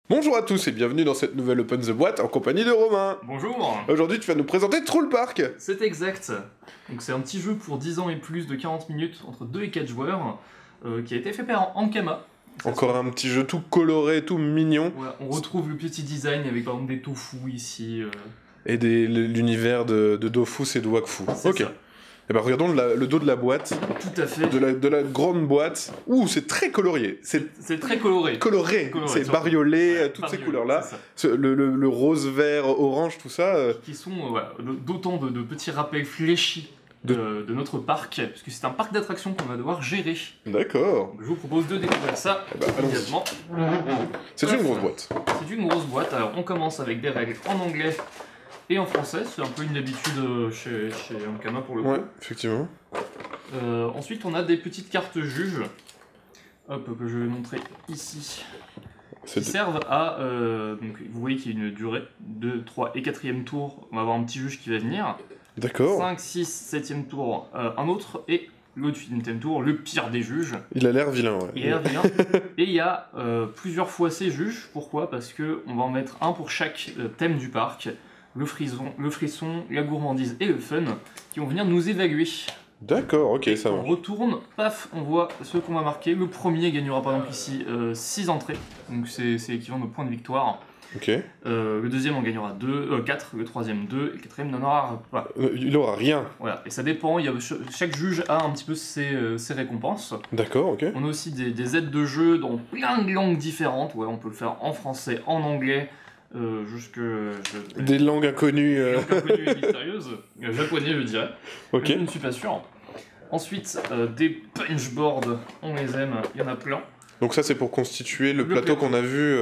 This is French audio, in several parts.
Bonjour à tous et bienvenue dans cette nouvelle Open the Boîte en compagnie de Romain. Bonjour. Aujourd'hui tu vas nous présenter Troll Park. C'est exact. Donc c'est un petit jeu pour 10 ans et plus de 40 minutes entre 2 et 4 joueurs qui a été fait par Ankama. Encore un petit jeu tout coloré, tout mignon. Ouais, on retrouve le petit design avec par exemple des tofu ici. Et l'univers de Dofus et de Wakfu. Ok. Ça. Et ben regardons le dos de la boîte. Tout à fait. De la grande boîte. Ouh, c'est très colorié. C'est très coloré. Coloré. C'est bariolé, ouais, toutes ces couleurs-là. Le rose, vert, orange, tout ça. Qui sont d'autant de petits rappels fléchis de notre parc, puisque c'est un parc d'attractions qu'on va devoir gérer. D'accord. Je vous propose de découvrir ça immédiatement. C'est une grosse boîte. C'est une grosse boîte. Alors on commence avec des règles en anglais et en français. C'est un peu une habitude chez Ankama pour le coup. Ouais, effectivement. Ensuite on a des petites cartes juges. Hop, que je vais montrer ici. Qui servent à... donc vous voyez qu'il y a une durée. 2, 3 et 4e tour. On va avoir un petit juge qui va venir. D'accord. 5, 6, 7e tour, un autre. Et le 8e tour, le pire des juges. Il a l'air vilain, ouais. Il a l'air vilain. Et il y a plusieurs fois ces juges. Pourquoi? Parce qu'on va en mettre un pour chaque thème du parc. Le frisson, la gourmandise et le fun. Qui vont venir nous évaluer. D'accord, ok, ça va. On retourne, paf, on voit ce qu'on va marquer. Le premier gagnera par exemple ici 6 entrées. Donc c'est l'équivalent de points de victoire. Ok. Le deuxième en gagnera 4, le troisième 2, et le quatrième n'en aura pas. Il aura rien. Voilà, et ça dépend, chaque juge a un petit peu ses récompenses. D'accord, ok. On a aussi des aides de jeu dans plein de langues différentes. Ouais, on peut le faire en français, en anglais, des langues inconnues. Des langues inconnues et mystérieuses. Japonais, je dirais. Ok. Je ne suis pas sûr. Ensuite, des punchboards, on les aime, il y en a plein. Donc ça, c'est pour constituer le plateau qu'on a vu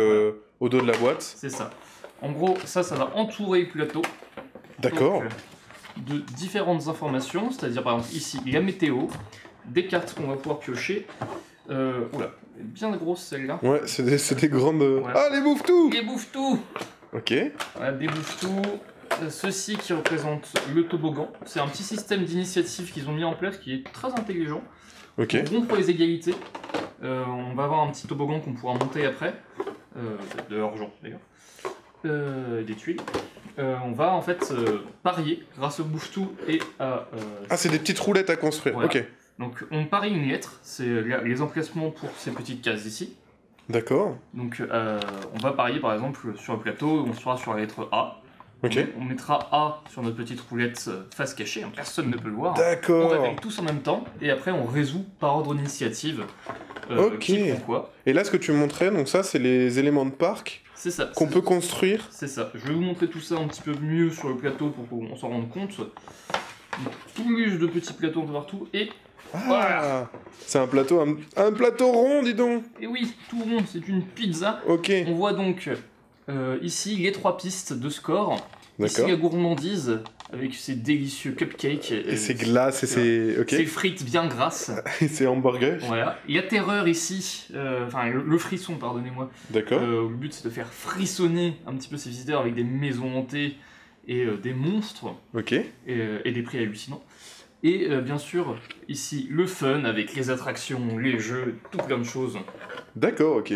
au dos de la boîte. C'est ça. En gros, ça va entourer le plateau. D'accord. De différentes informations, c'est-à-dire par exemple ici, la météo, des cartes qu'on va pouvoir piocher. Oula, bien grosse celle-là. Ouais, c'est des grandes... Ouais. Ah, les bouffe-tout! Les bouffe-tout! Ok. Voilà, des bouffe-tout. Ceci qui représente le toboggan. C'est un petit système d'initiative qu'ils ont mis en place qui est très intelligent. Ok. Bon pour les égalités. On va avoir un petit toboggan qu'on pourra monter après. De l'argent d'ailleurs. Des tuiles. On va en fait parier grâce au bouffe-tout et à... Ah, c'est des petites roulettes à construire. Voilà. Ok. Donc on parie une lettre, c'est les emplacements pour ces petites cases ici. D'accord. Donc on va parier par exemple sur le plateau, on sera sur la lettre A. Ok. On mettra A sur notre petite roulette face cachée, hein, personne ne peut le voir. D'accord. On réveille tous en même temps et après on résout par ordre d'initiative. Ok. Qui prend quoi. Et là, ce que tu me montrais, donc ça, c'est les éléments de parc C'est ça. qu'on peut construire. C'est ça. Je vais vous montrer tout ça un petit peu mieux sur le plateau pour qu'on s'en rende compte. Plus de petits plateaux un peu partout et... Ah, voilà. c'est un plateau rond, dis donc. Et oui, tout rond, c'est une pizza. Ok. On voit donc ici les 3 pistes de score. Ici D'accord. la gourmandise avec ses délicieux cupcakes. Et ses glaces et ses... Ok. Ses frites bien grasses. Et ses hamburgers. Voilà. Il y a terreur ici, enfin le frisson, pardonnez-moi. D'accord. Le but c'est de faire frissonner un petit peu ces visiteurs avec des maisons hantées et des monstres. Ok. Et des prix hallucinants. Et bien sûr, ici, le fun avec les attractions, les jeux, tout plein de choses. D'accord, ok.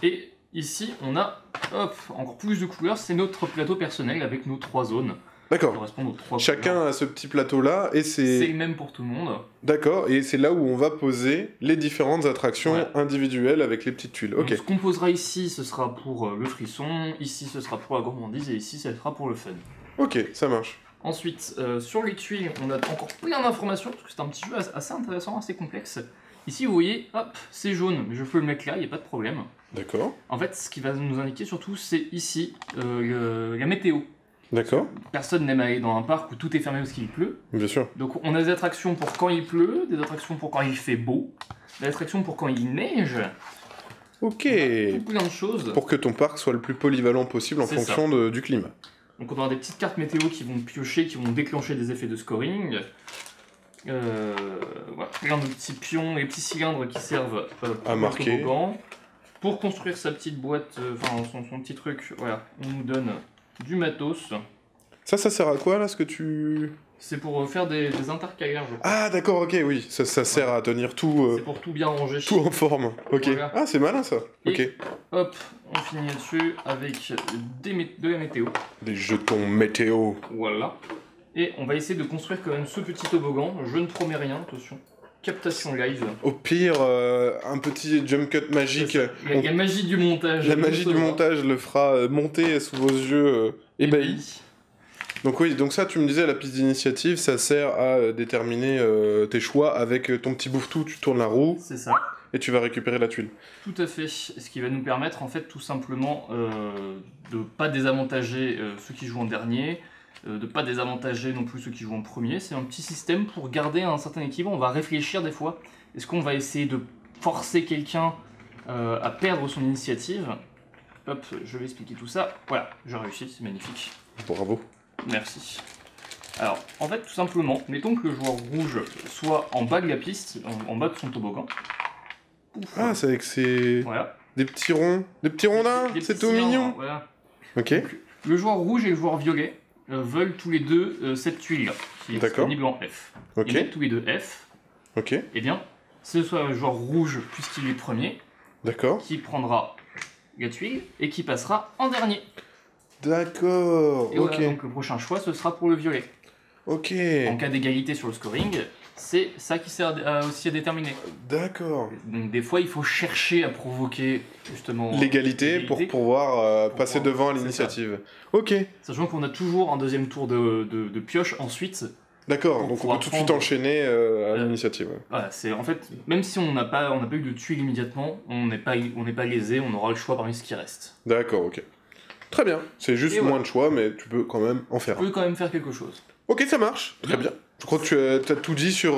Et ici, on a, hop, encore plus de couleurs, c'est notre plateau personnel avec nos 3 zones. D'accord. Correspondent aux 3 Chacun couleurs. a ce petit plateau-là et C'est c'est... le même pour tout le monde. D'accord, et c'est là où on va poser les différentes attractions Ouais. individuelles avec les petites tuiles. Ok. Donc, ce qu'on posera ici, ce sera pour le frisson, ici, ce sera pour la gourmandise, et ici, ça sera pour le fun. Ok, ça marche. Ensuite, sur les tuiles, on a encore plein d'informations, parce que c'est un petit jeu assez intéressant, assez complexe. Ici, vous voyez, hop, c'est jaune, mais je peux le mettre là, il n'y a pas de problème. D'accord. En fait, ce qui va nous indiquer surtout, c'est ici, la météo. D'accord. Personne n'aime aller dans un parc où tout est fermé parce qu'il pleut. Bien sûr. Donc on a des attractions pour quand il pleut, des attractions pour quand il fait beau, des attractions pour quand il neige, Ok. tout plein de choses. Pour que ton parc soit le plus polyvalent possible en C'est fonction du climat. Donc on aura des petites cartes météo qui vont piocher, qui vont déclencher des effets de scoring. Voilà, plein de petits pions et petits cylindres qui servent À marquer. le toboggan. Pour construire sa petite boîte, enfin son petit truc, voilà, on nous donne du matos. Ça sert à quoi là, ce que tu... C'est pour faire des intercalaires, je crois. Ah, d'accord, ok, oui. Ça sert à tenir tout, C'est pour tout bien ranger. tout en forme. Ok. Voilà. Ah, c'est malin ça. Ok. Et hop, on finit là-dessus avec de la météo. Des jetons météo. Voilà. Et on va essayer de construire quand même ce petit toboggan. Je ne promets rien, attention. Captation live. Au pire, un petit jump cut magique. La magie du montage. La magie du montage le fera monter sous vos yeux ébahis. Donc oui, donc ça, tu me disais, la piste d'initiative, ça sert à déterminer tes choix avec ton petit bouffe-tout, tu tournes la roue. C'est ça. Et tu vas récupérer la tuile. Tout à fait. Ce qui va nous permettre, en fait, tout simplement, de pas désavantager ceux qui jouent en dernier, de pas désavantager non plus ceux qui jouent en premier. C'est un petit système pour garder un certain équilibre. On va réfléchir des fois. Est-ce qu'on va essayer de forcer quelqu'un à perdre son initiative? Hop, je vais expliquer tout ça. Voilà, j'ai réussi, c'est magnifique. Bravo. Merci. Alors, en fait, tout simplement, mettons que le joueur rouge soit en bas de la piste, en bas de son toboggan. Ouf. Ah, c'est avec ces... Voilà. Des petits ronds. Des petits rondins. C'est tout mignon. Voilà. Ok. Donc, le joueur rouge et le joueur violet veulent tous les deux cette tuile-là, qui est disponible en F. Ok. Ils mettent tous les deux F. Ok. Eh bien, ce soit le joueur rouge, puisqu'il est premier, D'accord. qui prendra la tuile et qui passera en dernier. D'accord. Et ok. voilà, donc le prochain choix, ce sera pour le violet. Ok. En cas d'égalité sur le scoring, c'est ça qui sert aussi à déterminer. D'accord. Donc des fois, il faut chercher à provoquer justement L'égalité pour pouvoir passer devant à l'initiative. Ok. Sachant qu'on a toujours un deuxième tour de pioche ensuite. D'accord, donc on peut tout de suite enchaîner à l'initiative. Voilà, c'est en fait, même si on n'a pas eu de tuile immédiatement, on n'est pas lésé, on aura le choix parmi ce qui reste. D'accord, ok. Très bien, c'est juste moins de choix, mais tu peux quand même en faire un. Tu peux quand même faire quelque chose. Ok, ça marche, très bien. Je crois que tu as tout dit sur...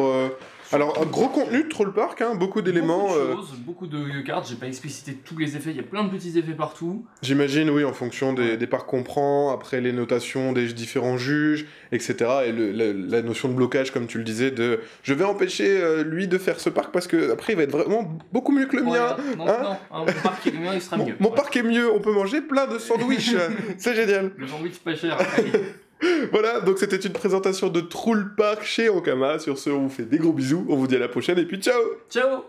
Alors, un gros contenu de Troll Park, hein, beaucoup d'éléments... Beaucoup de choses, beaucoup de cartes, j'ai pas explicité tous les effets, il y a plein de petits effets partout. J'imagine, oui, en fonction des parcs qu'on prend, après les notations des différents juges, etc. Et la notion de blocage, comme tu le disais, de je vais empêcher lui de faire ce parc parce que après il va être vraiment beaucoup mieux que le mien. Non, hein mon parc est mieux, il sera mieux. Mon parc est mieux, on peut manger plein de sandwichs, c'est génial. Le sandwich pas cher. Voilà, donc c'était une présentation de Troll Park chez Ankama. Sur ce, on vous fait des gros bisous, on vous dit à la prochaine et puis ciao. Ciao.